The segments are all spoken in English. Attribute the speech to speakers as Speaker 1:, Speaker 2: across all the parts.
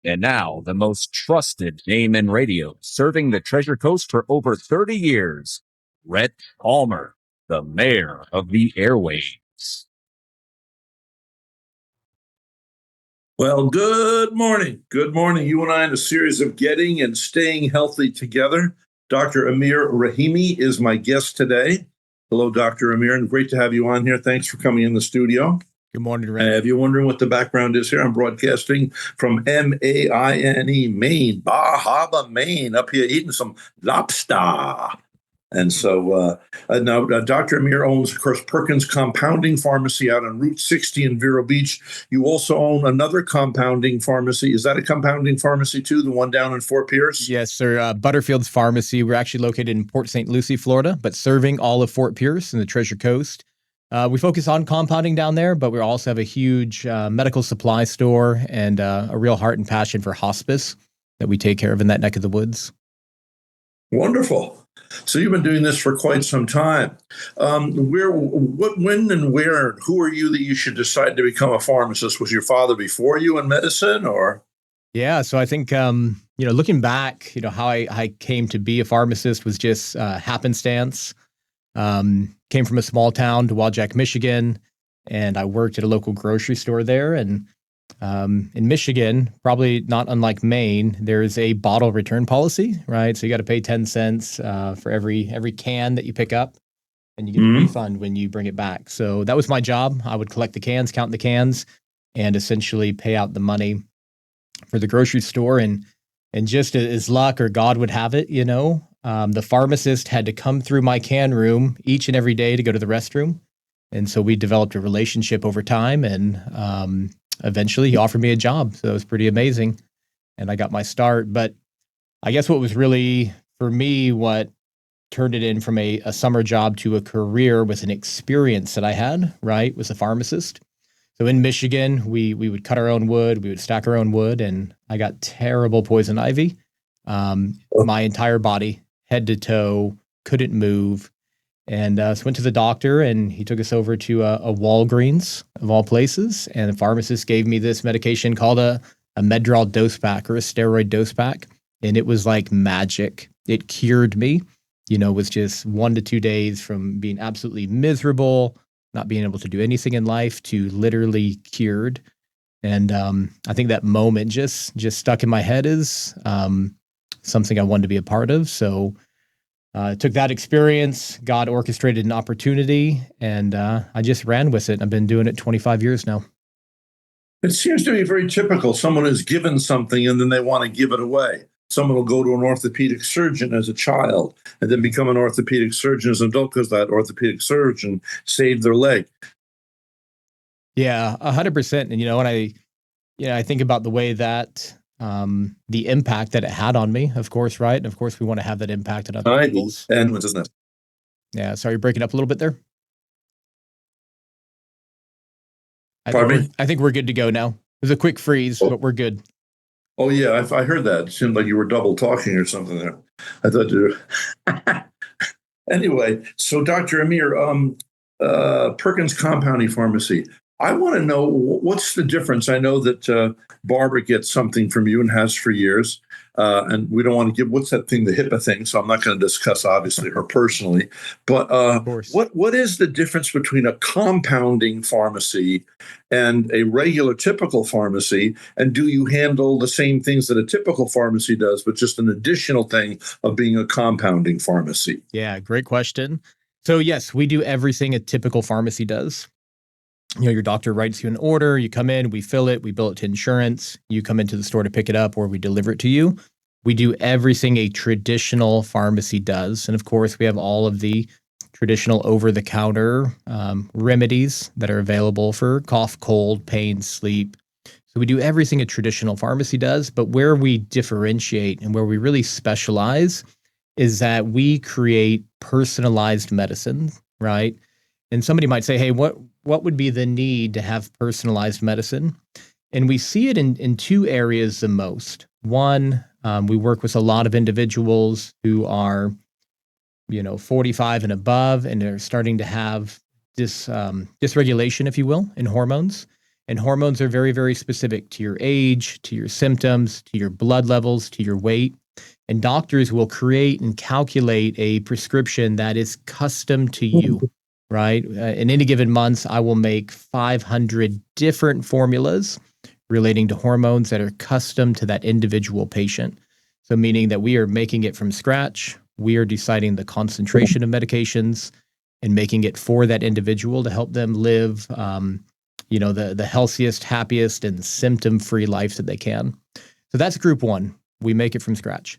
Speaker 1: And now, the most trusted name in radio, serving the Treasure Coast for over 30 years, Rhett Palmer, the mayor of the Airwaves.
Speaker 2: Well, good morning. Good morning. You and I in a series of getting and staying healthy together. Dr. Amir Rahemi is my guest today. Hello, Dr. Amir, and great to have you on here. Thanks for coming in the studio.
Speaker 3: Good morning, Rhett.
Speaker 2: If you're wondering what the background is here, I'm broadcasting from Maine, Maine, Bar Harbor, Maine, up here eating some lobster. And so now Dr. Amir owns, of course, Perkins Compounding Pharmacy out on Route 60 in Vero Beach. You also own another compounding pharmacy. Is that a compounding pharmacy too, the one down in Fort Pierce?
Speaker 3: Yes, sir. Butterfields Pharmacy. We're actually located in Port St. Lucie, Florida, but serving all of Fort Pierce and the Treasure Coast. We focus on compounding down there, but we also have a huge medical supply store and a real heart and passion for hospice that we take care of in that neck of the woods.
Speaker 2: Wonderful. So you've been doing this for quite some time. When and where, and who are you that you should decide to become a pharmacist? Was your father before you in medicine, or?
Speaker 3: Yeah, so I think, looking back, how I came to be a pharmacist was just happenstance. Came from a small town, Wajack, Michigan, and I worked at a local grocery store there. And in Michigan, probably not unlike Maine, there's a bottle return policy, right? So you got to pay 10 cents for every can that you pick up, and you get a refund when you bring it back. So that was my job. I would collect the cans, count the cans, and essentially pay out the money for the grocery store. And just as luck or God would have it, the pharmacist had to come through my can room each and every day to go to the restroom. And so we developed a relationship over time, and eventually he offered me a job. So it was pretty amazing. And I got my start. But I guess what was really, for me, what turned it in from a summer job to a career with an experience that I had, right, was a pharmacist. So in Michigan, we would cut our own wood, we would stack our own wood, and I got terrible poison ivy. My entire body, head to toe, couldn't move. And so went to the doctor, and he took us over to a Walgreens, of all places. And the pharmacist gave me this medication called a Medrol dose pack, or a steroid dose pack. And it was like magic. It cured me. It was just 1 to 2 days from being absolutely miserable, not being able to do anything in life, to literally cured. And I think that moment just stuck in my head as something I wanted to be a part of. So I took that experience, God orchestrated an opportunity, and I just ran with it. I've been doing it 25 years now.
Speaker 2: It seems to be very typical. Someone is given something and then they want to give it away. Someone will go to an orthopedic surgeon as a child and then become an orthopedic surgeon as an adult because that orthopedic surgeon saved their leg.
Speaker 3: Yeah, 100%. And when I think about the way that the impact that it had on me, of course, right? And of course, we want to have that impact on other people.
Speaker 2: And isn't it?
Speaker 3: Yeah, sorry, you're breaking up a little bit there.
Speaker 2: Pardon me?
Speaker 3: I think we're good to go now. It was a quick freeze, but we're good.
Speaker 2: Oh, yeah, I heard that. It seemed like you were double talking or something there. I thought you were. Anyway, so Dr. Amir, Perkins Compounding Pharmacy. I want to know, what's the difference? I know that Barbara gets something from you and has for years. And we don't want to give, what's that thing, the HIPAA thing? So I'm not going to discuss, obviously, her personally. But what is the difference between a compounding pharmacy and a regular typical pharmacy? And do you handle the same things that a typical pharmacy does, but just an additional thing of being a compounding pharmacy?
Speaker 3: Yeah, great question. So yes, we do everything a typical pharmacy does. Your doctor writes you an order, you come in, we fill it, we bill it to insurance, you come into the store to pick it up, or we deliver it to you. We do everything a traditional pharmacy does. And of course, we have all of the traditional over-the-counter remedies that are available for cough, cold, pain, sleep. So we do everything a traditional pharmacy does, but where we differentiate and where we really specialize is that we create personalized medicine, right? And somebody might say, hey, what would be the need to have personalized medicine? And we see it in two areas the most. One, we work with a lot of individuals who are, 45 and above, and they're starting to have this dysregulation, if you will, in hormones. And hormones are very, very specific to your age, to your symptoms, to your blood levels, to your weight. And doctors will create and calculate a prescription that is custom to you, right? In any given month, I will make 500 different formulas relating to hormones that are custom to that individual patient. So meaning that we are making it from scratch. We are deciding the concentration of medications and making it for that individual to help them live, the healthiest, happiest, and symptom-free life that they can. So that's group one. We make it from scratch.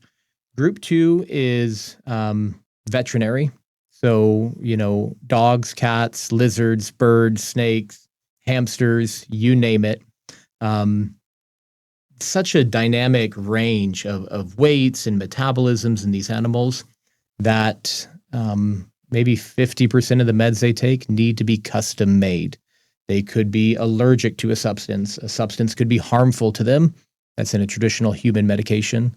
Speaker 3: Group two is veterinary. So, dogs, cats, lizards, birds, snakes, hamsters, you name it. Such a dynamic range of weights and metabolisms in these animals that maybe 50% of the meds they take need to be custom made. They could be allergic to a substance. A substance could be harmful to them. That's in a traditional human medication.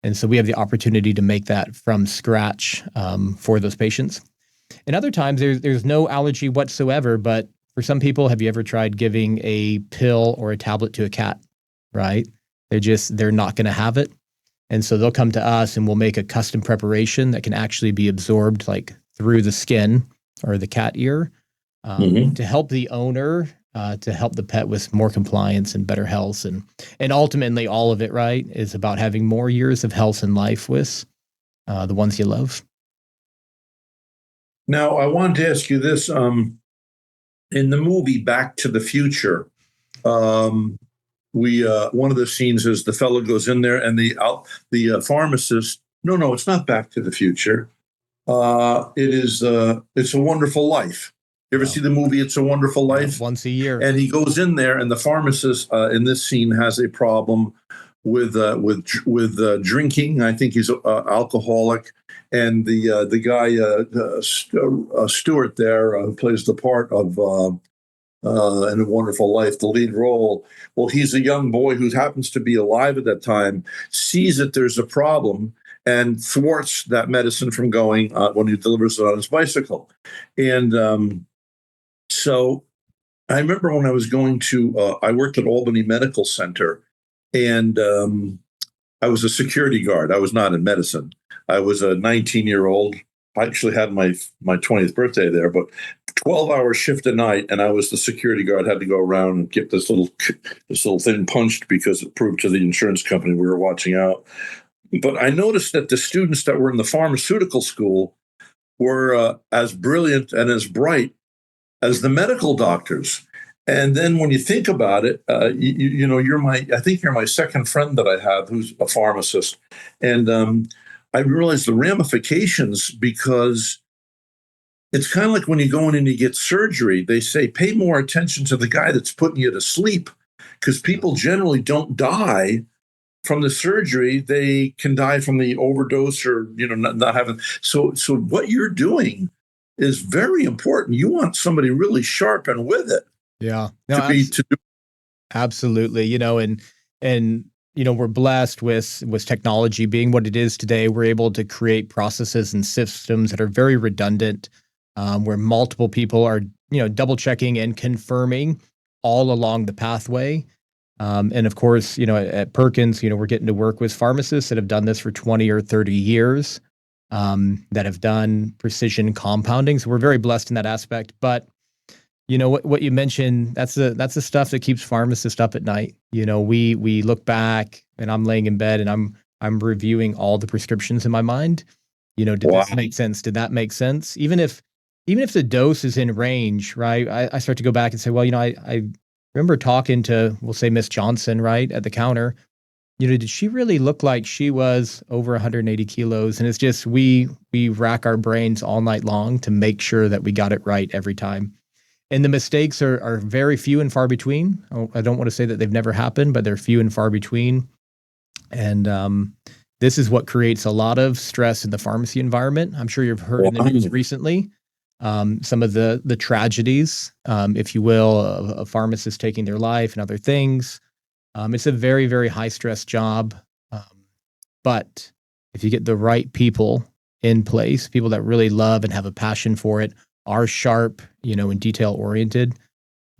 Speaker 3: And so we have the opportunity to make that from scratch for those patients. And other times there's no allergy whatsoever, but for some people, have you ever tried giving a pill or a tablet to a cat, right? They're not going to have it. And so they'll come to us and we'll make a custom preparation that can actually be absorbed like through the skin or the cat ear to help the owner, to help the pet with more compliance and better health. And ultimately all of it, right, is about having more years of health and life with the ones you love.
Speaker 2: Now, I wanted to ask you this. In the movie Back to the Future, one of the scenes is the fellow goes in there and the pharmacist. No, it's not Back to the Future. It's a Wonderful Life. You ever see the movie It's a Wonderful Life?
Speaker 3: Once a year.
Speaker 2: And he goes in there, and the pharmacist in this scene has a problem with drinking. I think he's alcoholic, and the guy Stewart there who plays the part of in A Wonderful Life, the lead role. Well, he's a young boy who happens to be alive at that time, sees that there's a problem, and thwarts that medicine from going when he delivers it on his bicycle. And so I remember when I was going to, I worked at Albany Medical Center, and I was a security guard. I was not in medicine. I was a 19-year-old. I actually had my 20th birthday there, but 12-hour shift a night, and I was the security guard. Had to go around and get this little thing punched because it proved to the insurance company we were watching out. But I noticed that the students that were in the pharmaceutical school were as brilliant and as bright as the medical doctors. And then when you think about it, I think you're my second friend that I have who's a pharmacist. And I realized the ramifications, because it's kind of like when you go in and you get surgery, they say, pay more attention to the guy that's putting you to sleep, because people generally don't die from the surgery. They can die from the overdose or, not having. So what you're doing is very important. You want somebody really sharp and with it.
Speaker 3: Yeah. Absolutely. And we're blessed with technology being what it is today. We're able to create processes and systems that are very redundant, where multiple people are, double checking and confirming all along the pathway. And of course, at Perkins, we're getting to work with pharmacists that have done this for 20 or 30 years, that have done precision compounding. So we're very blessed in that aspect. But what you mentioned, that's the stuff that keeps pharmacists up at night. We look back, and I'm laying in bed and I'm reviewing all the prescriptions in my mind. Did this make sense? Did that make sense? Even if the dose is in range, right? I start to go back and say, well, I remember talking to, we'll say, Miss Johnson, right, at the counter. Did she really look like she was over 180 kilos? And it's just, we rack our brains all night long to make sure that we got it right every time. And the mistakes are very few and far between. I don't want to say that they've never happened, but they're few and far between. And this is what creates a lot of stress in the pharmacy environment. I'm sure you've heard in the news recently some of the tragedies, if you will, of pharmacists taking their life and other things. It's a very, very high stress job. But if you get the right people in place, people that really love and have a passion for it, are sharp, and detail oriented,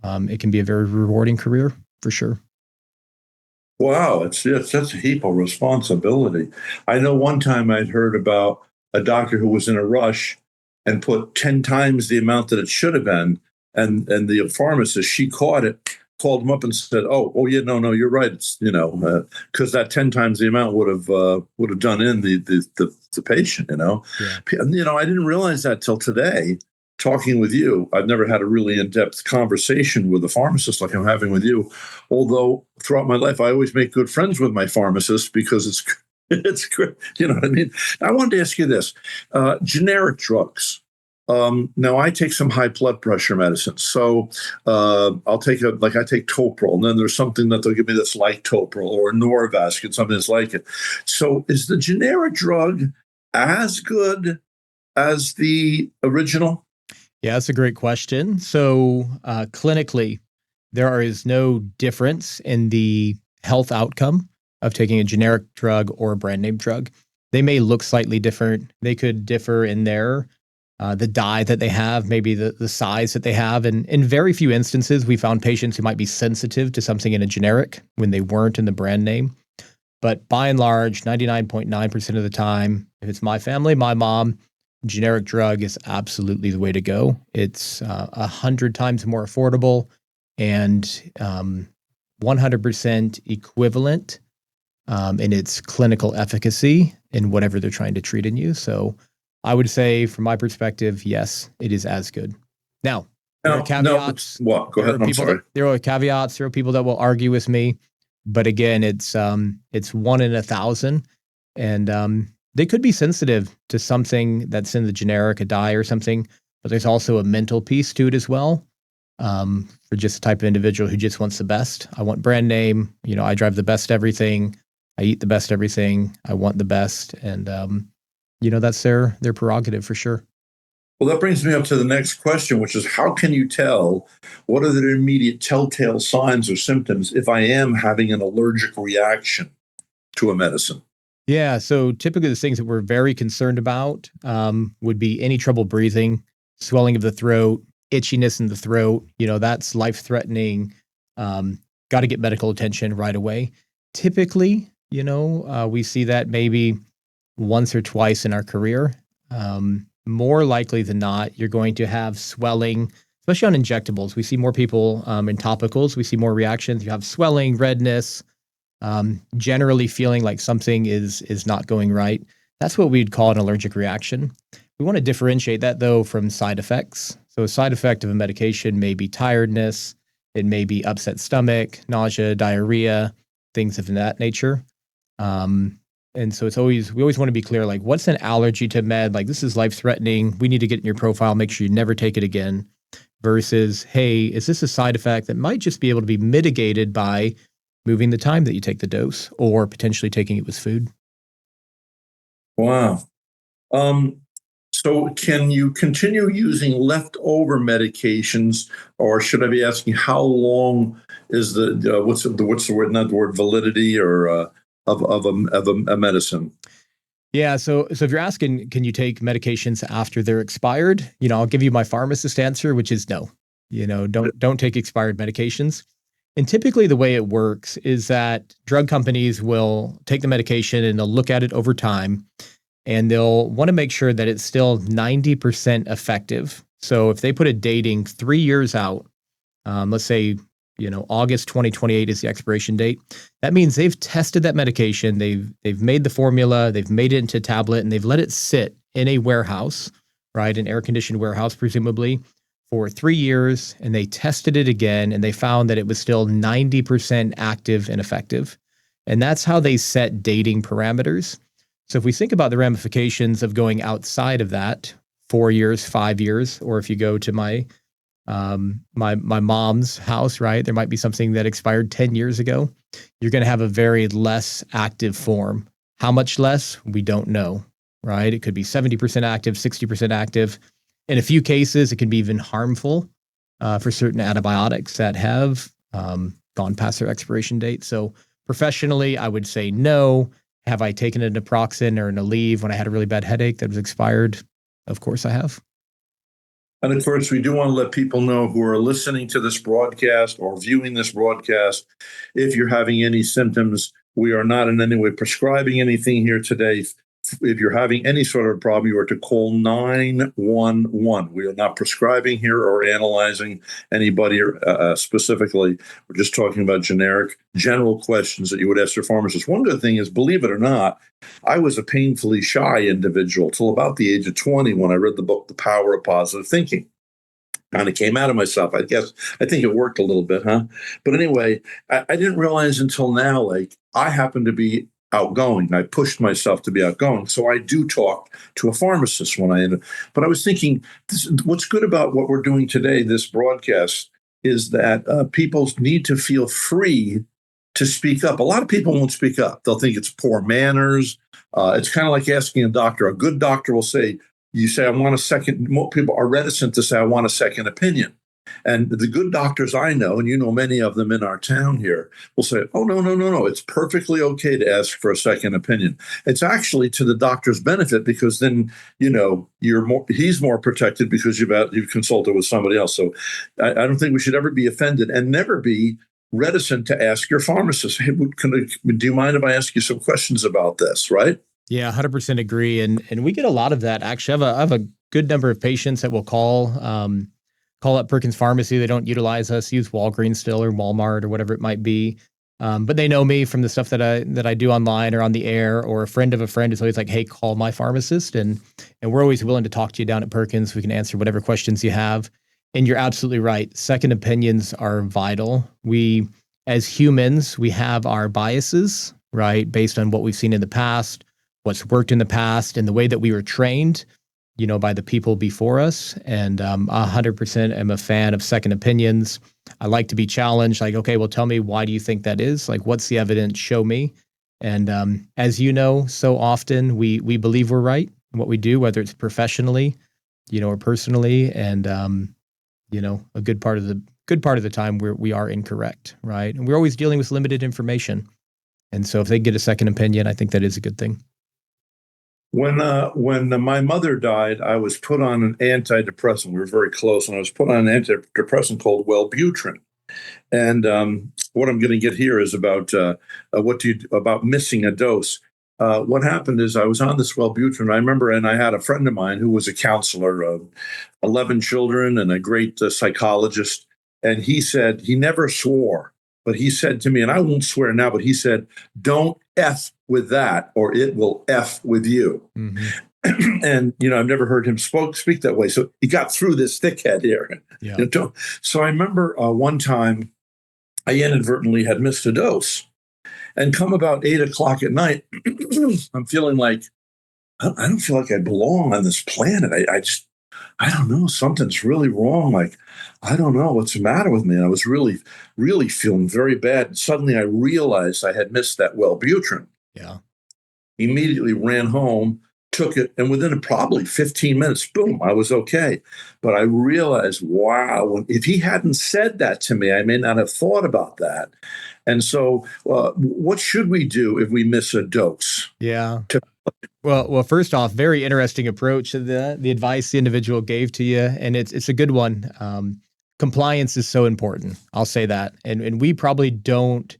Speaker 3: it can be a very rewarding career for sure.
Speaker 2: Wow, that's a heap of responsibility. I know one time I'd heard about a doctor who was in a rush and put 10 times the amount that it should have been. And the pharmacist, she caught it, called him up and said, oh yeah, no, you're right. It's, because that 10 times the amount would have done in the patient,
Speaker 3: Yeah.
Speaker 2: I didn't realize that till today. Talking with you, I've never had a really in-depth conversation with a pharmacist like I'm having with you. Although throughout my life, I always make good friends with my pharmacist because it's good. You know what I mean? I wanted to ask you this: generic drugs. Now I take some high blood pressure medicine, so I'll take I take Toprol, and then there's something that they'll give me that's like Toprol or Norvasc, and something that's like it. So is the generic drug as good as the original?
Speaker 3: Yeah, that's a great question. So clinically, there is no difference in the health outcome of taking a generic drug or a brand name drug. They may look slightly different. They could differ in the dye that they have, maybe the size that they have. And in very few instances, we found patients who might be sensitive to something in a generic when they weren't in the brand name. But by and large, 99.9% of the time, if it's my family, my mom, generic drug is absolutely the way to go. It's 100 times more affordable and 100% equivalent in its clinical efficacy in whatever they're trying to treat in you. So I would say, from my perspective, yes, it is as good. Now, there are caveats.
Speaker 2: What? Go ahead. I'm sorry.
Speaker 3: There are caveats. There are people that will argue with me, but again, it's 1 in 1,000, and they could be sensitive to something that's in the generic, a dye or something, but there's also a mental piece to it as well. For just the type of individual who just wants the best. I want brand name. I drive the best everything. I eat the best everything. I want the best, and that's their prerogative for sure.
Speaker 2: Well, that brings me up to the next question, which is how can you tell what are the immediate telltale signs or symptoms if I am having an allergic reaction to a medicine?
Speaker 3: Yeah, so typically the things that we're very concerned about would be any trouble breathing, swelling of the throat, itchiness in the throat. That's life-threatening. Got to get medical attention right away. Typically, we see that maybe once or twice in our career. More likely than not, you're going to have swelling, especially on injectables. We see more people in topicals. We see more reactions. You have swelling, redness, generally feeling like something is not going right. That's what we'd call an allergic reaction. We want to differentiate that, though, from side effects. So a side effect of a medication may be tiredness. It may be upset stomach, nausea, diarrhea, things of that nature. And so we always want to be clear, like, what's an allergy to med? Like, this is life-threatening. We need to get in your profile, make sure you never take it again. Versus, hey, is this a side effect that might just be able to be mitigated by moving the time that you take the dose or potentially taking it with food?
Speaker 2: Wow. So can you continue using leftover medications, or should I be asking how long is what's the word? Not the word validity or of a medicine?
Speaker 3: Yeah. So if you're asking, can you take medications after they're expired? I'll give you my pharmacist answer, which is no. Don't take expired medications. And typically the way it works is that drug companies will take the medication and they'll look at it over time, and they'll want to make sure that it's still 90% effective. So if they put a dating 3 years out, let's say, August 2028 is the expiration date. That means they've tested that medication. They've made the formula, they've made it into a tablet, and they've let it sit in a warehouse, right? An air-conditioned warehouse, presumably, for 3 years. And they tested it again, and they found that it was still 90% active and effective. And that's how they set dating parameters. So if we think about the ramifications of going outside of that, 4 years, 5 years, or if you go to my mom's house, right? There might be something that expired 10 years ago. You're going to have a very less active form. How much less? We don't know, right? It could be 70% active, 60% active. In a few cases, it can be even harmful for certain antibiotics that have gone past their expiration date. So professionally, I would say no. Have I taken a naproxen or an Aleve when I had a really bad headache that was expired? Of course I have.
Speaker 2: And of course, we do want to let people know who are listening to this broadcast or viewing this broadcast, if you're having any symptoms, we are not in any way prescribing anything here today. If you're having any sort of problem, you are to call 911. We are not prescribing here or analyzing anybody specifically. We're just talking about general questions that you would ask your pharmacist. One good thing is, believe it or not, I was a painfully shy individual till about the age of 20 when I read the book, The Power of Positive Thinking. Kind of came out of myself. I think it worked a little bit, huh? But anyway, I didn't realize until now, like, I happen to be outgoing. I pushed myself to be outgoing. So I do talk to a pharmacist but I was thinking, what's good about what we're doing today, this broadcast, is that people need to feel free to speak up. A lot of people won't speak up. They'll think it's poor manners. It's kind of like asking a doctor. A good doctor will say, you say, I want a second. More people are reticent to say, I want a second opinion. And the good doctors I know, and you know many of them in our town here, will say, oh, no. It's perfectly okay to ask for a second opinion. It's actually to the doctor's benefit, because then, he's more protected because you've consulted with somebody else. So I don't think we should ever be offended and never be reticent to ask your pharmacist, hey, do you mind if I ask you some questions about this, right?
Speaker 3: Yeah, 100% agree. And we get a lot of that. Actually, I have a good number of patients that will call up Perkins Pharmacy. They don't utilize us, use Walgreens still or Walmart or whatever it might be. But they know me from the stuff that I do online or on the air, or a friend of a friend is always like, hey, call my pharmacist. And we're always willing to talk to you down at Perkins. We can answer whatever questions you have. And you're absolutely right. Second opinions are vital. We, as humans, we have our biases, right? Based on what we've seen in the past, what's worked in the past, and the way that we were trained, by the people before us. And 100% am a fan of second opinions. I like to be challenged. Like, okay, well, tell me, why do you think that is? Like, what's the evidence? Show me. And as you know, so often we believe we're right in what we do, whether it's professionally, or personally. And a good part of the time we are incorrect, right? And we're always dealing with limited information. And so if they get a second opinion, I think that is a good thing.
Speaker 2: When my mother died, I was put on an antidepressant. We were very close, and I was put on an antidepressant called Wellbutrin. And what I'm going to get here is about about missing a dose. What happened is I was on this Wellbutrin. I remember, and I had a friend of mine who was a counselor of 11 children and a great psychologist. And he said, he never swore, but he said to me, and I won't swear now, but he said, don't F with that, or it will F with you. Mm-hmm. And, I've never heard him speak that way. So he got through this thickhead here. Yeah. So I remember one time I inadvertently had missed a dose, and come about 8:00 at night, I'm feeling like, I don't feel like I belong on this planet. I don't know, something's really wrong. Like, I don't know what's the matter with me. And I was really, really feeling very bad. And suddenly I realized I had missed that Wellbutrin.
Speaker 3: Yeah.
Speaker 2: Immediately ran home, took it, and within probably 15 minutes, boom, I was okay. But I realized, wow, if he hadn't said that to me, I may not have thought about that. And so what should we do if we miss a dose?
Speaker 3: Yeah. Well, first off, very interesting approach to the advice the individual gave to you, and it's a good one. Compliance is so important. I'll say that, and we probably don't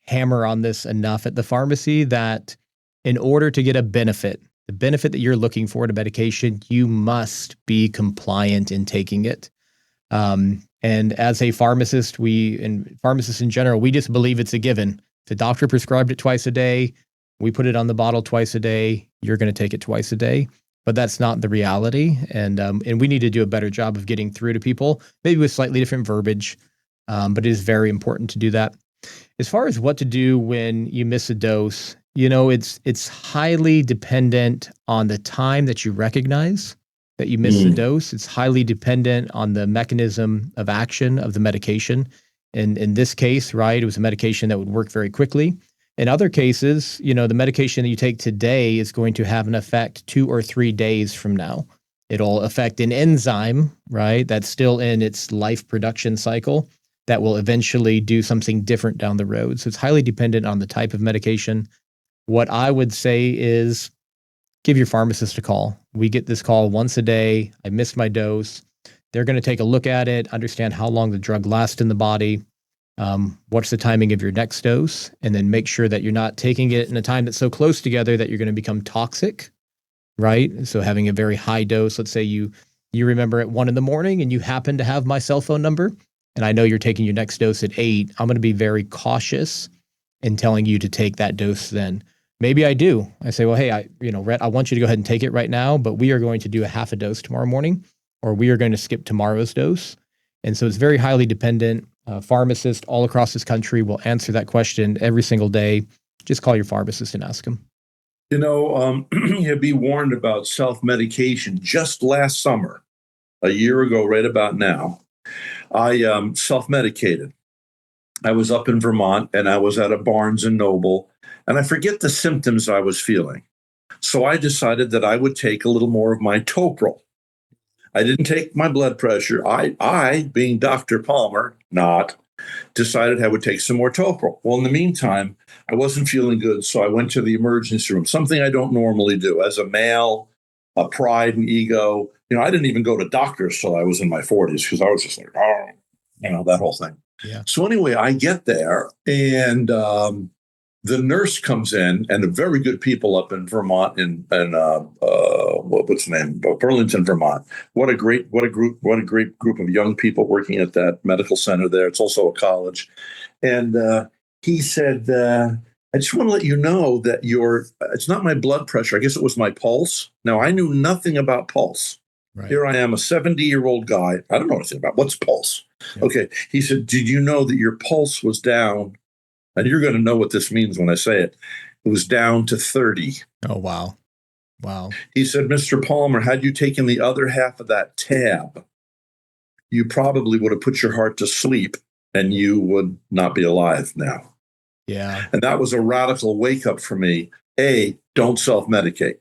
Speaker 3: hammer on this enough at the pharmacy, that in order to get the benefit that you're looking for in a medication, you must be compliant in taking it. And as a pharmacist, and pharmacists in general, we just believe it's a given. If the doctor prescribed it twice a day, we put it on the bottle twice a day, you're going to take it twice a day. But that's not the reality. And we need to do a better job of getting through to people, maybe with slightly different verbiage. But it is very important to do that. As far as what to do when you miss a dose, it's highly dependent on the time that you recognize that you missed the dose. It's highly dependent on the mechanism of action of the medication. And in this case, right, it was a medication that would work very quickly. In other cases, the medication that you take today is going to have an effect 2 or 3 days from now. It'll affect an enzyme, right, that's still in its life production cycle that will eventually do something different down the road. So it's highly dependent on the type of medication. What I would say is give your pharmacist a call. We get this call once a day. I missed my dose. They're going to take a look at it, understand how long the drug lasts in the body, what's the timing of your next dose, and then make sure that you're not taking it in a time that's so close together that you're going to become toxic, right? So having a very high dose, let's say you remember at 1 a.m. and you happen to have my cell phone number, and I know you're taking your next dose at 8, I'm going to be very cautious in telling you to take that dose then. Maybe I do. I say, well, hey, Rhett, I want you to go ahead and take it right now, but we are going to do a half a dose tomorrow morning, or we are going to skip tomorrow's dose. And so it's very highly dependent. Pharmacists all across this country will answer that question every single day. Just call your pharmacist and ask them.
Speaker 2: You'd be warned about self-medication. Just last summer, a year ago, right about now, I self-medicated. I was up in Vermont and I was at a Barnes and Noble, and I forget the symptoms I was feeling. So I decided that I would take a little more of my Toprol. I didn't take my blood pressure. I, being Dr. Palmer, decided I would take some more Toprol. Well, in the meantime, I wasn't feeling good, so I went to the emergency room, something I don't normally do. As a male, pride and ego, I didn't even go to doctors till I was in my 40s because I was just like, that whole thing.
Speaker 3: Yeah.
Speaker 2: So anyway, I get there, and the nurse comes in, and the very good people up in Vermont, what's the name? Burlington, Vermont. What a great group of young people working at that medical center there. It's also a college. And he said, I just want to let you know that it's not my blood pressure. I guess it was my pulse. Now, I knew nothing about pulse. Right. Here I am, a 70-year-old guy. I don't know anything about what's pulse. Yeah. Okay. He said, did you know that your pulse was down? And you're going to know what this means when I say it. It was down to 30.
Speaker 3: Oh, wow. Wow.
Speaker 2: He said, Mr. Palmer, had you taken the other half of that tab, you probably would have put your heart to sleep and you would not be alive now.
Speaker 3: Yeah.
Speaker 2: And that was a radical wake up for me. Don't self-medicate.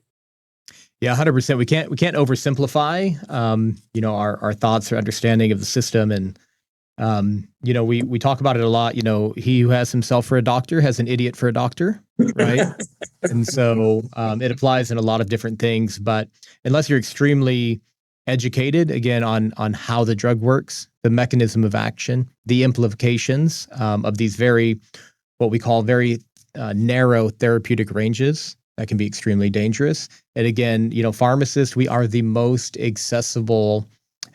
Speaker 3: Yeah, 100%. We can't oversimplify, our thoughts or understanding of the system. And, we talk about it a lot. He who has himself for a doctor has an idiot for a doctor, right? And so it applies in a lot of different things. But unless you're extremely educated, again, on how the drug works, the mechanism of action, the implications of these what we call very narrow therapeutic ranges, that can be extremely dangerous. And again, pharmacists, we are the most accessible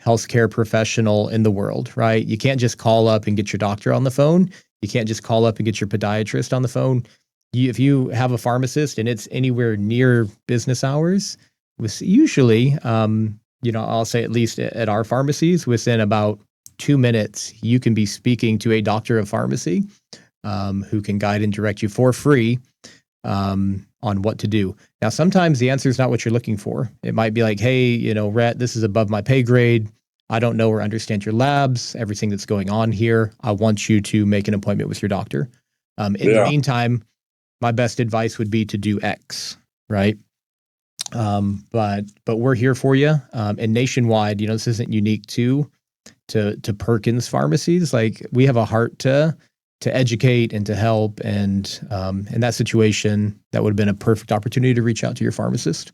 Speaker 3: healthcare professional in the world, right? You can't just call up and get your doctor on the phone. You can't just call up and get your podiatrist on the phone. If you have a pharmacist and it's anywhere near business hours, usually, I'll say at least at our pharmacies, within about 2 minutes, you can be speaking to a doctor of pharmacy who can guide and direct you for free on what to do. Now, sometimes the answer is not what you're looking for. It might be like, hey, Rhett, this is above my pay grade. I don't know or understand your labs, everything that's going on here. I want you to make an appointment with your doctor. In the meantime, my best advice would be to do X, right? But we're here for you. And nationwide, this isn't unique to Perkins pharmacies. Like, we have a heart to educate and to help. And in that situation, that would have been a perfect opportunity to reach out to your pharmacist.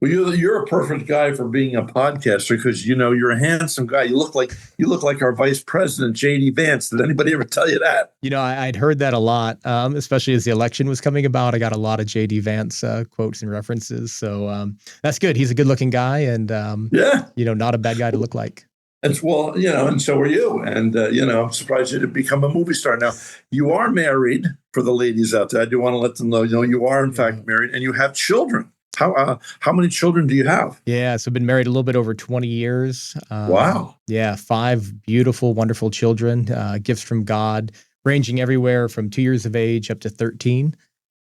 Speaker 2: Well, you're a perfect guy for being a podcaster because you're a handsome guy. You look like our Vice President J.D. Vance. Did anybody ever tell you that?
Speaker 3: I'd heard that a lot, especially as the election was coming about. I got a lot of J.D. Vance quotes and references. So that's good. He's a good-looking guy, and not a bad guy to look like.
Speaker 2: And so are you. And I'm surprised you didn't become a movie star. Now, you are married. For the ladies out there, I do want to let them know. You are in fact married, and you have children. How many children do you have?
Speaker 3: Yeah, so I've been married a little bit over 20 years.
Speaker 2: Wow.
Speaker 3: Yeah, 5 beautiful, wonderful children, gifts from God, ranging everywhere from 2 years of age up to 13.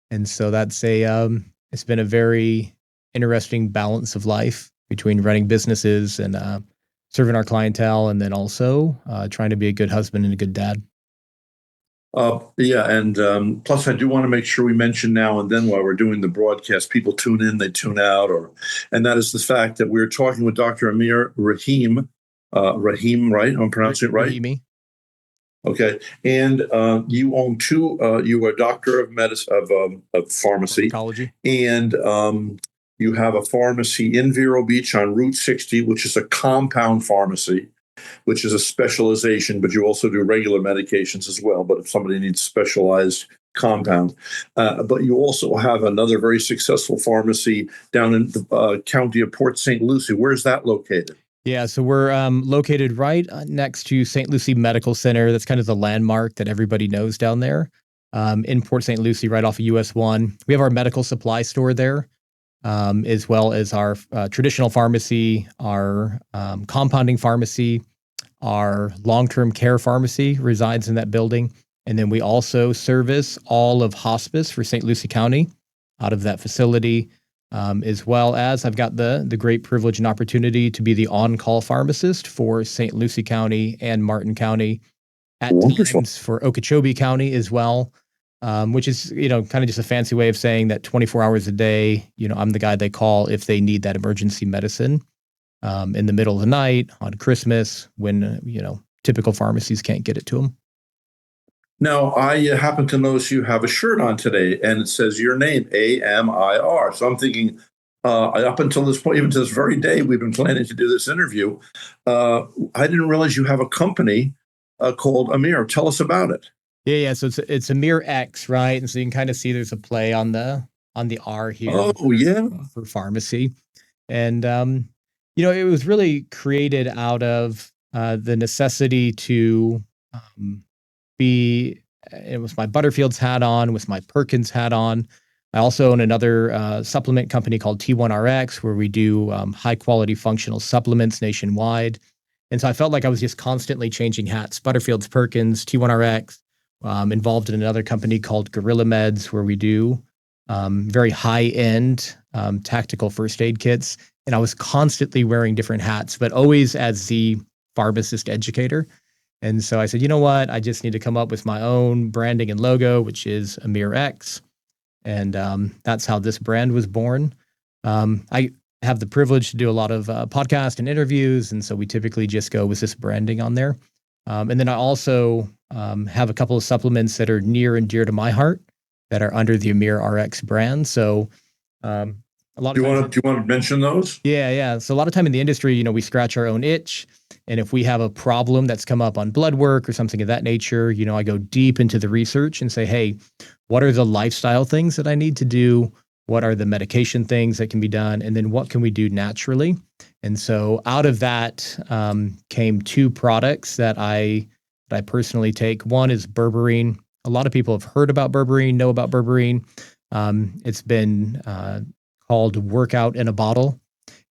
Speaker 3: And so that's it's been a very interesting balance of life between running businesses and serving our clientele, and then also trying to be a good husband and a good dad.
Speaker 2: And plus I do want to make sure we mention now and then while we're doing the broadcast, people tune in, they tune out, and that is the fact that we're talking with Dr. Amir Rahimi, right? I'm pronouncing it right?
Speaker 3: Rahimi.
Speaker 2: Okay. And you own two, you are a doctor of medicine, of pharmacy.
Speaker 3: Pharmacology.
Speaker 2: And You have a pharmacy in Vero Beach on Route 60, which is a compound pharmacy, which is a specialization, but you also do regular medications as well. But if somebody needs specialized compound, but you also have another very successful pharmacy down in the county of Port St. Lucie. Where's that located?
Speaker 3: Yeah, so we're located right next to St. Lucie Medical Center. That's kind of the landmark that everybody knows down there in Port St. Lucie, right off of US 1. We have our medical supply store there, as well as our traditional pharmacy, our compounding pharmacy, our long-term care pharmacy resides in that building. And then we also service all of hospice for St. Lucie County out of that facility. As well as I've got the great privilege and opportunity to be the on-call pharmacist for St. Lucie County and Martin County, at
Speaker 2: Wonderful.
Speaker 3: times for Okeechobee County as well, which is, kind of just a fancy way of saying that 24 hours a day, I'm the guy they call if they need that emergency medicine in the middle of the night, on Christmas, when, typical pharmacies can't get it to them.
Speaker 2: Now, I happen to notice you have a shirt on today, and it says your name, AMIR. So I'm thinking, up until this point, even to this very day, we've been planning to do this interview. I didn't realize you have a company called Amir. Tell us about it.
Speaker 3: Yeah. So it's Amir X, right? And so you can kind of see there's a play on the R here.
Speaker 2: Oh, yeah.
Speaker 3: For pharmacy, and it was really created out of the necessity to it was my Butterfields hat on, with my Perkins hat on. I also own another supplement company called T1RX, where we do high quality functional supplements nationwide. And so I felt like I was just constantly changing hats. Butterfields, Perkins, T1RX, involved in another company called Gorilla Meds, where we do very high end tactical first aid kits. And I was constantly wearing different hats, but always as the pharmacist educator. And so I said, you know what? I just need to come up with my own branding and logo, which is Amir X. And that's how this brand was born. I have the privilege to do a lot of podcast and interviews. And so we typically just go with this branding on there. And then I also have a couple of supplements that are near and dear to my heart that are under the Amir RX brand. So a lot
Speaker 2: Do
Speaker 3: of
Speaker 2: you want to mention those?
Speaker 3: Yeah. So a lot of time in the industry, we scratch our own itch. And if we have a problem that's come up on blood work or something of that nature, I go deep into the research and say, hey, what are the lifestyle things that I need to do? What are the medication things that can be done? And then what can we do naturally? And so out of that came two products that I personally take. One is berberine. A lot of people have heard about berberine, know about berberine. It's been called workout in a bottle.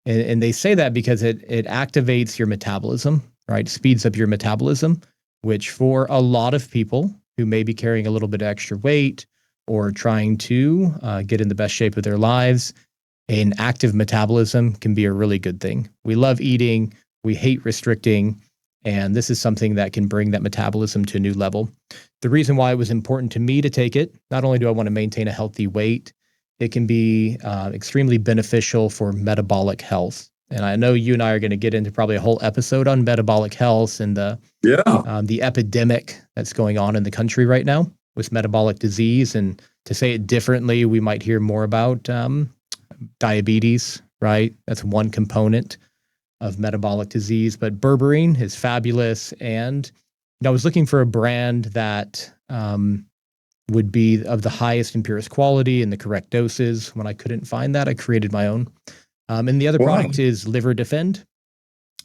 Speaker 3: And they say that because it activates your metabolism, right? Speeds up your metabolism, which for a lot of people who may be carrying a little bit of extra weight or trying to get in the best shape of their lives, an active metabolism can be a really good thing. We love eating, we hate restricting, and this is something that can bring that metabolism to a new level. The reason why it was important to me to take it, not only do I want to maintain a healthy weight, it can be extremely beneficial for metabolic health. And I know you and I are going to get into probably a whole episode on metabolic health and the epidemic that's going on in the country right now with metabolic disease. And to say it differently, we might hear more about diabetes, right? That's one component of metabolic disease. But berberine is fabulous. And I was looking for a brand that would be of the highest and purest quality and the correct doses. When I couldn't find that, I created my own. And the other product is Liver Defend.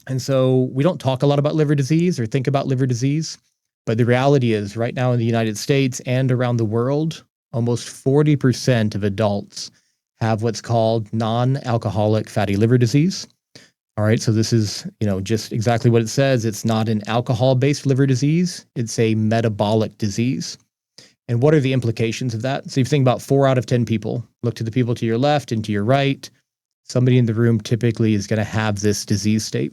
Speaker 3: And so we don't talk a lot about liver disease or think about liver disease, but the reality is right now in the United States and around the world, almost 40% of adults have what's called non-alcoholic fatty liver disease. All right. So this is, just exactly what it says. It's not an alcohol-based liver disease. It's a metabolic disease. And what are the implications of that? So if you think about 4 out of 10 people, look to the people to your left and to your right, somebody in the room typically is going to have this disease state.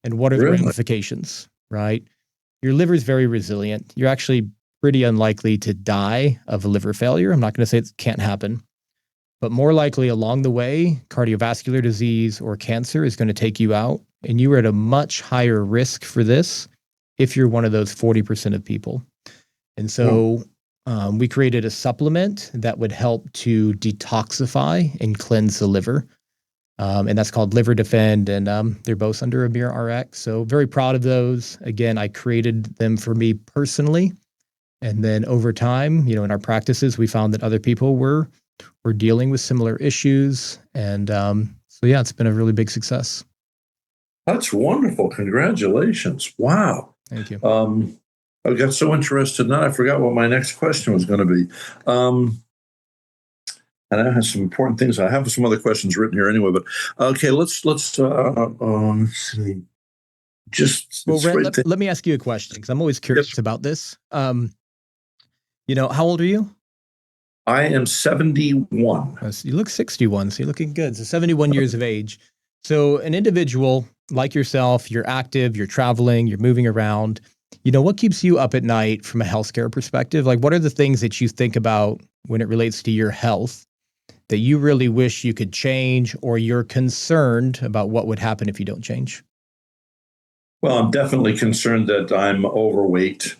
Speaker 3: And what are the ramifications, right? Your liver is very resilient. You're actually pretty unlikely to die of a liver failure. I'm not going to say it can't happen, but more likely along the way, cardiovascular disease or cancer is going to take you out. And you are at a much higher risk for this if you're one of those 40% of people. And so we created a supplement that would help to detoxify and cleanse the liver. And that's called Liver Defend, and they're both under Amir RX. So very proud of those. Again, I created them for me personally, and then over time, in our practices, we found that other people were dealing with similar issues, and so yeah, it's been a really big success.
Speaker 2: That's wonderful. Congratulations. Wow.
Speaker 3: Thank you.
Speaker 2: I got so interested now, I forgot what my next question was going to be. And I have some important things. I have some other questions written here anyway, but okay, let's see. Just
Speaker 3: well, Rhett, let me ask you a question, because I'm always curious about this. How old are you?
Speaker 2: I am 71.
Speaker 3: So you look 61, so you're looking good. So 71 years of age. So an individual like yourself, you're active, you're traveling, you're moving around. What keeps you up at night from a healthcare perspective? Like, what are the things that you think about when it relates to your health that you really wish you could change, or you're concerned about what would happen if you don't change?
Speaker 2: Well, I'm definitely concerned that I'm overweight.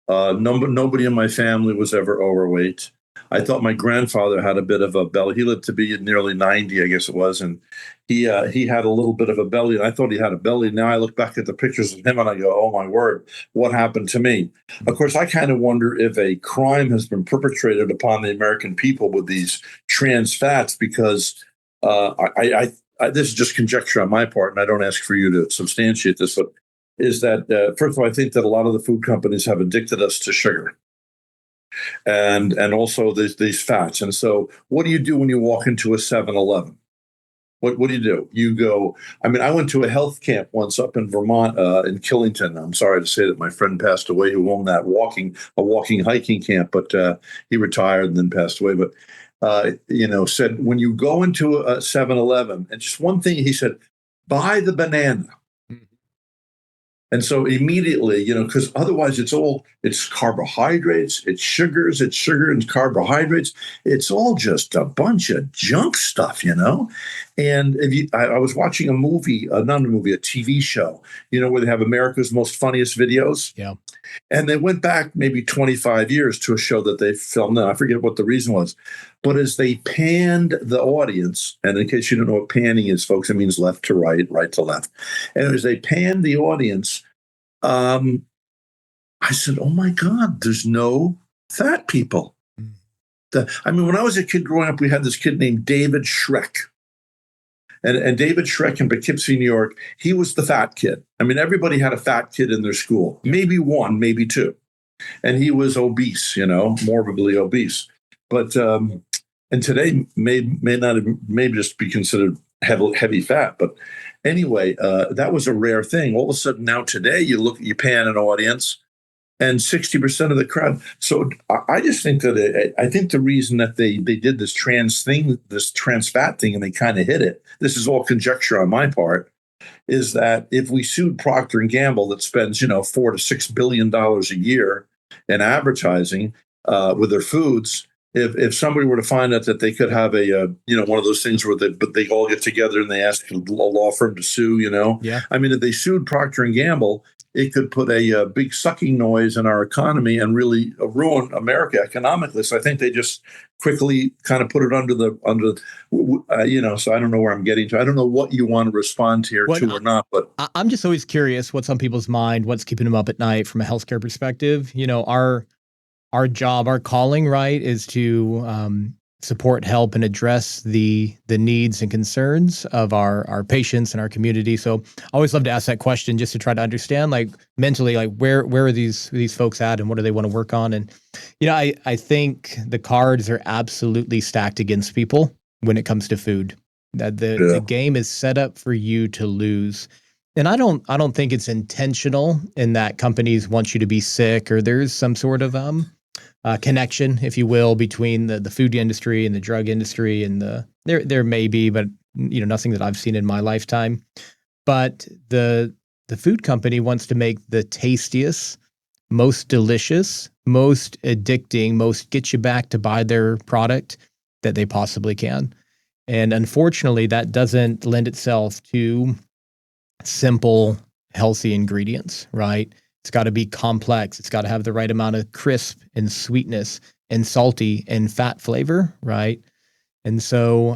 Speaker 2: Nobody in my family was ever overweight. I thought my grandfather had a bit of a belly. He lived to be nearly 90, I guess it was, and he had a little bit of a belly, and I thought he had a belly. Now I look back at the pictures of him and I go, oh my word, what happened to me? Of course, I kind of wonder if a crime has been perpetrated upon the American people with these trans fats, because this is just conjecture on my part, and I don't ask for you to substantiate this, but is that, first of all, I think that a lot of the food companies have addicted us to sugar and also these fats. And so what do you do when you walk into a 7-Eleven? What do you do? You go, I went to a health camp once up in Vermont, in Killington. I'm sorry to say that my friend passed away who owned that walking hiking camp, but he retired and then passed away. But, said, when you go into a 7-Eleven, and just one thing, he said, buy the banana. And so immediately, because otherwise it's carbohydrates, it's sugar and carbohydrates. It's all just a bunch of junk stuff, And I was watching a TV show, where they have America's Most Funniest Videos.
Speaker 3: Yeah.
Speaker 2: And they went back maybe 25 years to a show that they filmed. Now, I forget what the reason was. But as they panned the audience, and in case you don't know what panning is, folks, it means left to right, right to left. And as they panned the audience, I said, oh my God, there's no fat people. When I was a kid growing up, we had this kid named David Schreck. And David Schreck in Poughkeepsie, New York, he was the fat kid. Everybody had a fat kid in their school, maybe one, maybe two. And he was obese, morbidly obese. But, and today may just be considered heavy fat. But anyway, that was a rare thing. All of a sudden now today, you pan an audience and 60% of the crowd. So I just think that I think the reason that they did this trans fat thing, and they kind of hit it, this is all conjecture on my part, is that if we sued Procter and Gamble that spends, $4 to $6 billion a year in advertising with their foods, if somebody were to find out that they could have a one of those things where they all get together and they ask a law firm to sue,
Speaker 3: Yeah.
Speaker 2: If they sued Procter and Gamble, it could put a big sucking noise in our economy and really ruin America economically. So I think they just quickly kind of put it under. So I don't know where I'm getting to. I don't know what you want to respond here to or not, but
Speaker 3: I'm just always curious what's on people's mind, what's keeping them up at night from a healthcare perspective. Our job, our calling, right, is to support, help, and address the needs and concerns of our patients and our community. So I always love to ask that question just to try to understand, like, mentally, like where are these folks at and what do they want to work on? And I think the cards are absolutely stacked against people when it comes to food. That the game is set up for you to lose. And I don't think it's intentional in that companies want you to be sick, or there's some sort of connection, if you will, between the food industry and the drug industry, and there may be, but nothing that I've seen in my lifetime. But the food company wants to make the tastiest, most delicious, most addicting, most get you back to buy their product that they possibly can. And unfortunately, that doesn't lend itself to simple, healthy ingredients, right? It's got to be complex. It's got to have the right amount of crisp and sweetness and salty and fat flavor, right? And so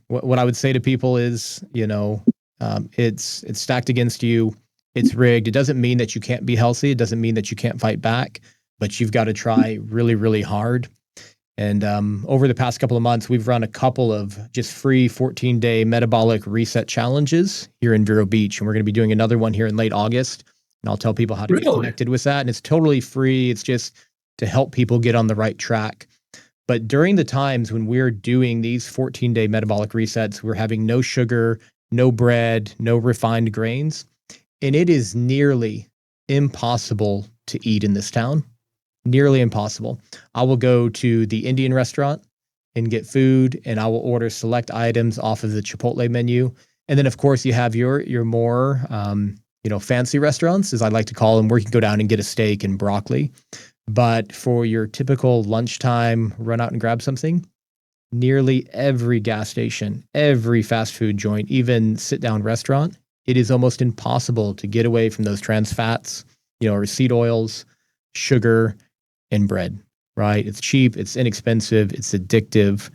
Speaker 3: what I would say to people is, it's stacked against you. It's rigged. It doesn't mean that you can't be healthy. It doesn't mean that you can't fight back, but you've got to try really, really hard. And over the past couple of months, we've run a couple of just free 14-day metabolic reset challenges here in Vero Beach. And we're going to be doing another one here in late August. And I'll tell people how to get connected with that. And it's totally free. It's just to help people get on the right track. But during the times when we're doing these 14-day metabolic resets, we're having no sugar, no bread, no refined grains. And it is nearly impossible to eat in this town. Nearly impossible. I will go to the Indian restaurant and get food, and I will order select items off of the Chipotle menu. And then, of course, you have your more fancy restaurants, as I like to call them, where you can go down and get a steak and broccoli. But for your typical lunchtime, run out and grab something, nearly every gas station, every fast food joint, even sit-down restaurant, it is almost impossible to get away from those trans fats, or seed oils, sugar, and bread, right? It's cheap, it's inexpensive, it's addictive,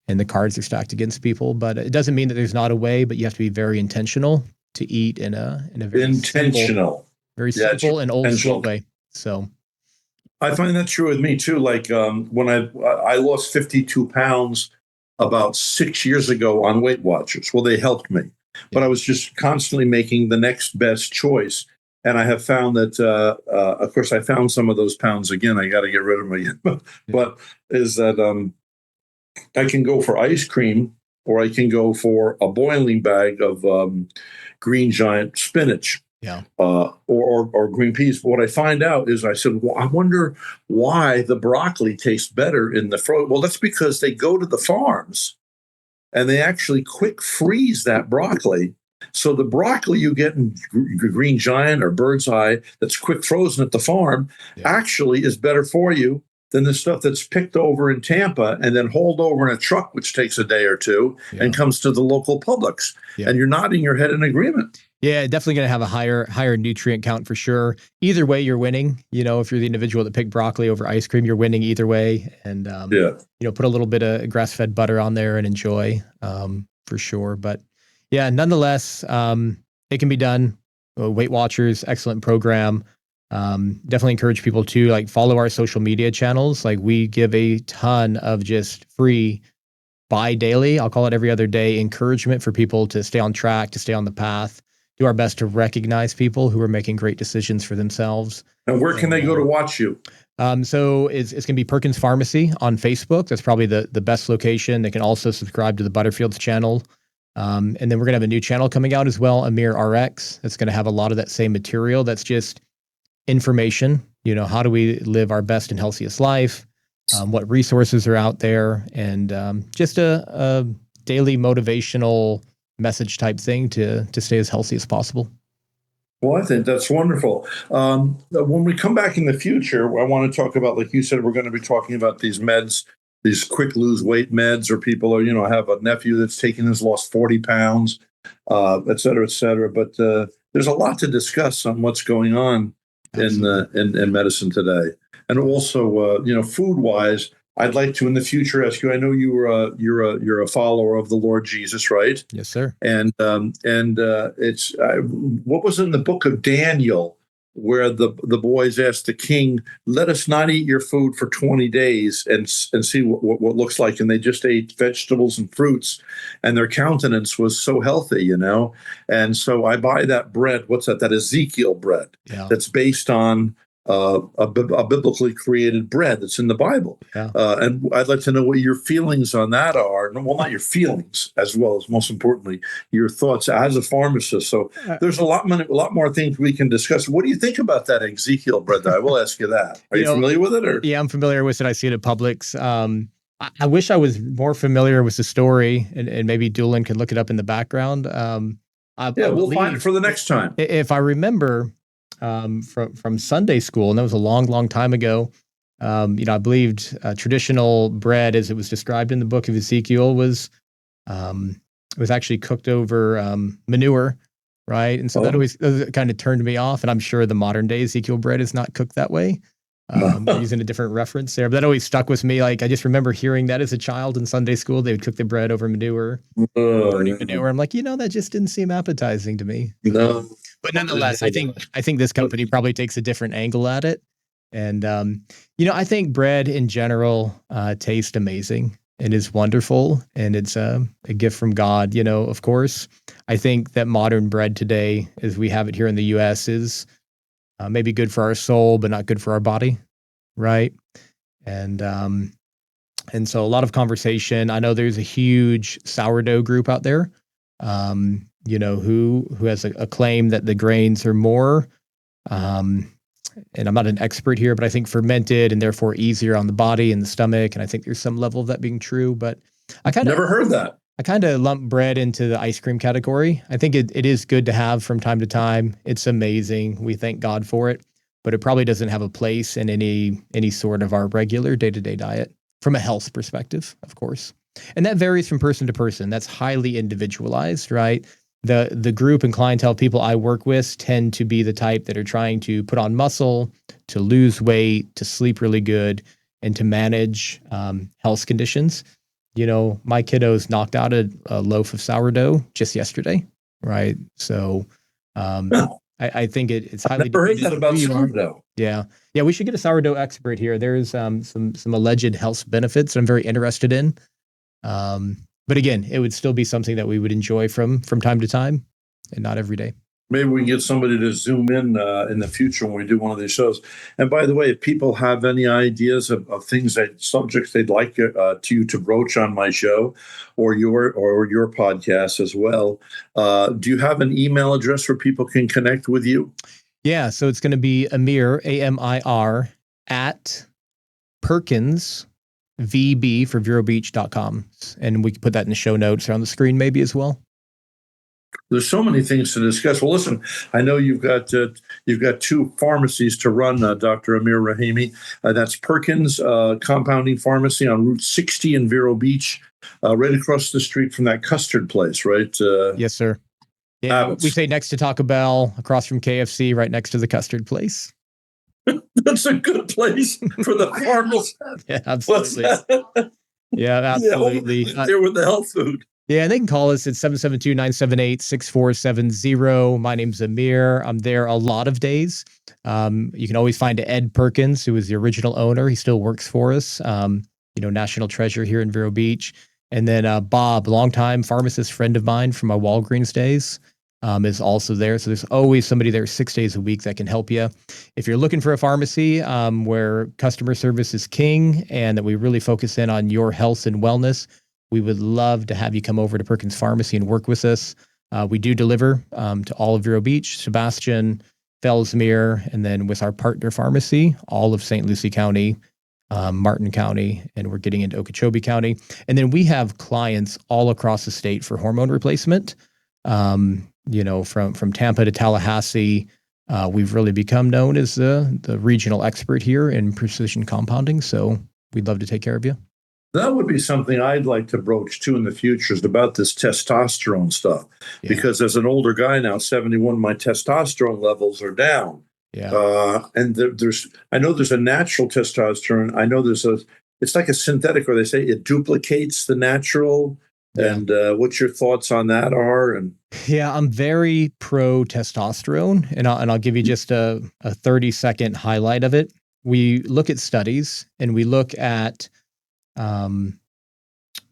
Speaker 3: and the cards are stacked against people. But it doesn't mean that there's not a way, but you have to be very intentional to eat in a very simple and old school way. So
Speaker 2: I find that true with me too. Like when I lost 52 pounds about 6 years ago on Weight Watchers. Well, they helped me, but I was just constantly making the next best choice. And I have found that, of course, I found some of those pounds again. I got to get rid of them again. But is that I can go for ice cream, or I can go for a boiling bag of green giant spinach, or green peas. But what I find out is, I said, well, I wonder why the broccoli tastes better in the frozen. Well, that's because they go to the farms and they actually quick freeze that broccoli. So the broccoli you get in Green Giant or Bird's Eye that's quick frozen at the farm actually is better for you than the stuff that's picked over in Tampa and then hauled over in a truck, which takes a day or two and comes to the local Publix. And you're nodding your head in agreement.
Speaker 3: Yeah, definitely going to have a higher nutrient count for sure. Either way, you're winning. If you're the individual that picked broccoli over ice cream, you're winning either way. And put a little bit of grass-fed butter on there and enjoy for sure. But yeah, nonetheless, it can be done. Weight Watchers, excellent program. Definitely encourage people to follow our social media channels. We give a ton of just free daily, I'll call it every other day, encouragement for people to stay on track, to stay on the path, do our best to recognize people who are making great decisions for themselves.
Speaker 2: And where can they go to watch you?
Speaker 3: So it's going to be Perkins Pharmacy on Facebook. That's probably the best location. They can also subscribe to the Butterfields channel. And then we're going to have a new channel coming out as well, Amir RX. That's going to have a lot of that same material. That's just information. How do we live our best and healthiest life? What resources are out there? And just a daily motivational message type thing to stay as healthy as possible.
Speaker 2: Well, I think that's wonderful. When we come back in the future, I want to talk about, like you said, we're going to be talking about these meds, these quick lose weight meds, or people are, have a nephew that's has lost 40 pounds, et cetera, et cetera. But there's a lot to discuss on what's going on in medicine today. And also, food wise, I'd like to in the future ask you, I know you're a follower of the Lord Jesus, right?
Speaker 3: Yes, sir.
Speaker 2: And it's what was in the book of Daniel, where the boys asked the king, let us not eat your food for 20 days and see what looks like. And they just ate vegetables and fruits, and their countenance was so healthy, And so I buy that bread. What's that? That Ezekiel bread that's based on a biblically created bread that's in the Bible. And I'd like to know what your feelings on that are. Well, not your feelings, as well as, most importantly, your thoughts as a pharmacist. So there's a lot more things we can discuss. What do you think about that Ezekiel bread? I will ask you that. Are you familiar with it? Or?
Speaker 3: Yeah, I'm familiar with it. I see it at Publix. I wish I was more familiar with the story, and maybe Doolin could look it up in the background.
Speaker 2: We'll find it for the next time.
Speaker 3: If I remember from Sunday school, and that was a long time ago, I believed traditional bread, as it was described in the book of Ezekiel, was actually cooked over manure, right? And so that always kind of turned me off. And I'm sure the modern day Ezekiel bread is not cooked that way. Using a different reference there, but that always stuck with me. Like, I just remember hearing that as a child in Sunday school. They would cook the bread over manure, burning manure. I'm like, that just didn't seem appetizing to me.
Speaker 2: No.
Speaker 3: But nonetheless, I think this company probably takes a different angle at it. And, I think bread in general tastes amazing and is wonderful. And it's a gift from God, of course. I think that modern bread today, as we have it here in the US, is maybe good for our soul, but not good for our body. Right. And so a lot of conversation. I know there's a huge sourdough group out there, who has a claim that the grains are more, and I'm not an expert here, but I think fermented and therefore easier on the body and the stomach. And I think there's some level of that being true, but I
Speaker 2: never heard that.
Speaker 3: I kind of lump bread into the ice cream category. I think it is good to have from time to time. It's amazing. We thank God for it, but it probably doesn't have a place in any sort of our regular day-to-day diet from a health perspective, of course. And that varies from person to person. That's highly individualized, right? The group and clientele people I work with tend to be the type that are trying to put on muscle, to lose weight, to sleep really good, and to manage health conditions. My kiddos knocked out a loaf of sourdough just yesterday, right? So I think it's highly.
Speaker 2: I've never heard that about sourdough.
Speaker 3: Yeah. We should get a sourdough expert here. There's some alleged health benefits I'm very interested in. But again, it would still be something that we would enjoy from time to time, and not every day.
Speaker 2: Maybe we can get somebody to zoom in the future when we do one of these shows. And by the way, if people have any ideas of subjects they'd like you to broach on my show or your podcast as well, do you have an email address where people can connect with you?
Speaker 3: Yeah, so it's going to be Amir, AMIR, at Perkins, VB for VeroBeach.com. And we can put that in the show notes or on the screen maybe as well.
Speaker 2: There's so many things to discuss. Well, listen, I know you've got two pharmacies to run, Dr. Amir Rahemi. That's Perkins Compounding Pharmacy on Route 60 in Vero Beach, right across the street from that custard place, right?
Speaker 3: Yes, sir. Yeah, we say next to Taco Bell, across from KFC, right next to the custard place.
Speaker 2: That's a good place for the farmers.
Speaker 3: Yeah, absolutely. Yeah, absolutely.
Speaker 2: Yeah, there with the health food.
Speaker 3: Yeah, and they can call us at 772-978-6470. My name's Amir. I'm there a lot of days. You can always find Ed Perkins, who is the original owner. He still works for us, national treasure here in Vero Beach. And then Bob, longtime pharmacist friend of mine from my Walgreens days, is also there. So there's always somebody there 6 days a week that can help you. If you're looking for a pharmacy where customer service is king and that we really focus in on your health and wellness, we would love to have you come over to Perkins Pharmacy and work with us. We do deliver to all of Vero Beach, Sebastian, Fellsmere, and then with our partner pharmacy, all of St. Lucie County, Martin County, and we're getting into Okeechobee County. And then we have clients all across the state for hormone replacement. From Tampa to Tallahassee, we've really become known as the regional expert here in precision compounding. So we'd love to take care of you.
Speaker 2: That would be something I'd like to broach too in the future, is about this testosterone stuff. Yeah. Because as an older guy now, 71, my testosterone levels are down.
Speaker 3: Yeah.
Speaker 2: And I know there's a natural testosterone. I know it's like a synthetic, or they say it duplicates the natural. Yeah. And what your thoughts on that are? And
Speaker 3: yeah, I'm very pro testosterone, and I'll give you just a 30-second highlight of it. We look at studies, and we look at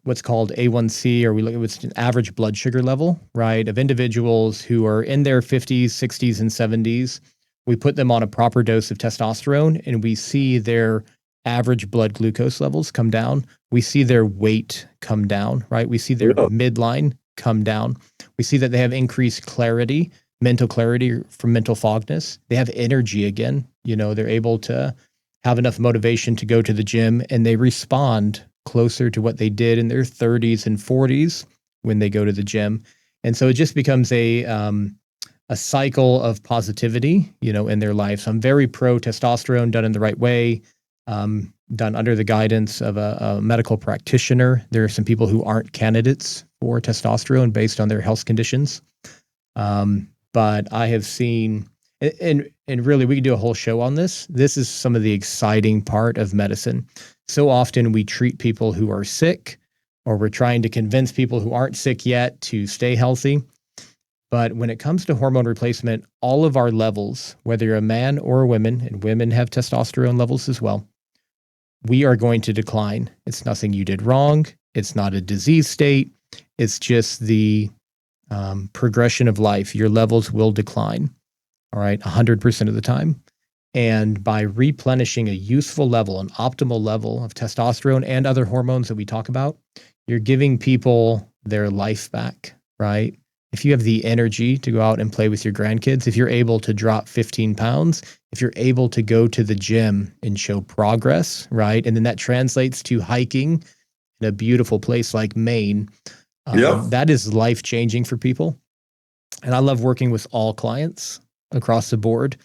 Speaker 3: what's called A1C, or we look at what's an average blood sugar level, right, of individuals who are in their 50s, 60s, and 70s. We put them on a proper dose of testosterone, and we see their average blood glucose levels come down. We see their weight come down, right? We see their midline come down. We see that they have increased clarity, mental clarity from mental fogness. They have energy again. They're able to have enough motivation to go to the gym, and they respond closer to what they did in their 30s and 40s when they go to the gym. And so it just becomes a cycle of positivity, in their life. So I'm very pro testosterone done in the right way, done under the guidance of a medical practitioner. There are some people who aren't candidates for testosterone based on their health conditions. But I have seen, and and really we could do a whole show on this. This is some of the exciting part of medicine. So often we treat people who are sick, or we're trying to convince people who aren't sick yet to stay healthy. But when it comes to hormone replacement, all of our levels, whether you're a man or a woman, and women have testosterone levels as well, we are going to decline. It's nothing you did wrong. It's not a disease state. It's just the progression of life. Your levels will decline, all right, 100% of the time. And by replenishing a useful level, an optimal level of testosterone and other hormones that we talk about, you're giving people their life back, right? If you have the energy to go out and play with your grandkids, if you're able to drop 15 pounds, if you're able to go to the gym and show progress, right? And then that translates to hiking in a beautiful place like Maine. That is life-changing for people. And I love working with all clients across the board.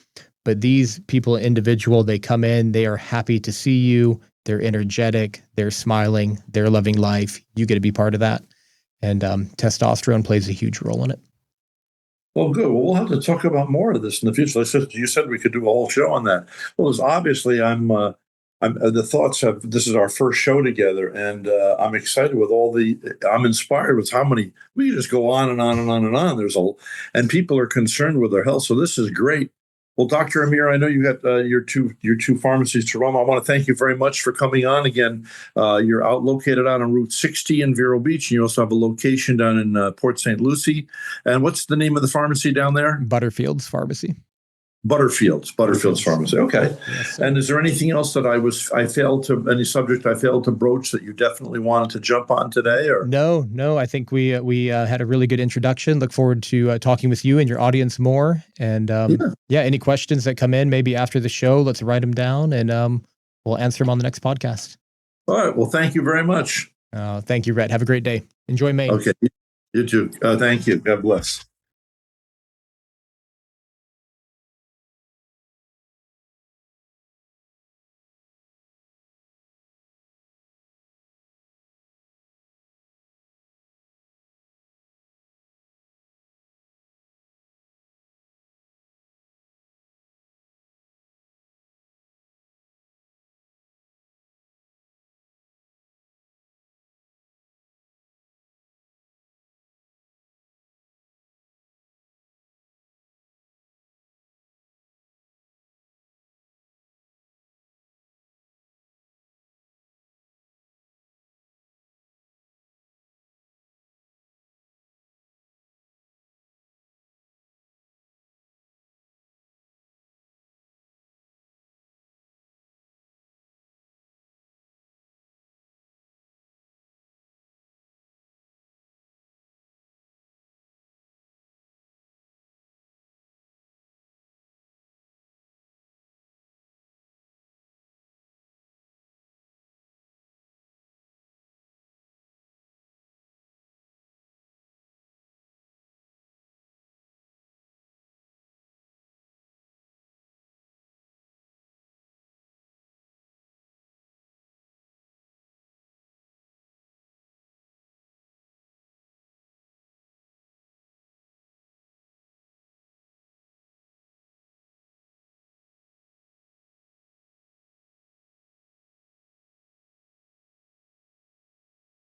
Speaker 3: But these people, individual, they come in, they are happy to see you. They're energetic. They're smiling. They're loving life. You get to be part of that. And testosterone plays a huge role in it.
Speaker 2: Well, good. Well, we'll have to talk about more of this in the future. You said we could do a whole show on that. Well, it's obviously the thoughts have. This is our first show together, and I'm excited with I'm inspired with how many. We can just go on and on and on and on. And people are concerned with their health, so this is great. Well, Dr. Amir, I know you got your two pharmacies to run. I want to thank you very much for coming on again. You're located out on Route 60 in Vero Beach, and you also have a location down in Port St. Lucie. And what's the name of the pharmacy down there?
Speaker 3: Butterfields Pharmacy.
Speaker 2: Butterfields Pharmacy. Okay.
Speaker 3: Yes,
Speaker 2: and is there anything else that any subject I failed to broach that you definitely wanted to jump on today? Or
Speaker 3: no, I think we had a really good introduction. Look forward to talking with you and your audience more. And any questions that come in maybe after the show, let's write them down, and we'll answer them on the next podcast.
Speaker 2: All right. Well, thank you very much.
Speaker 3: Thank you, Rhett. Have a great day. Enjoy Maine.
Speaker 2: Okay. You too. Thank you. God bless.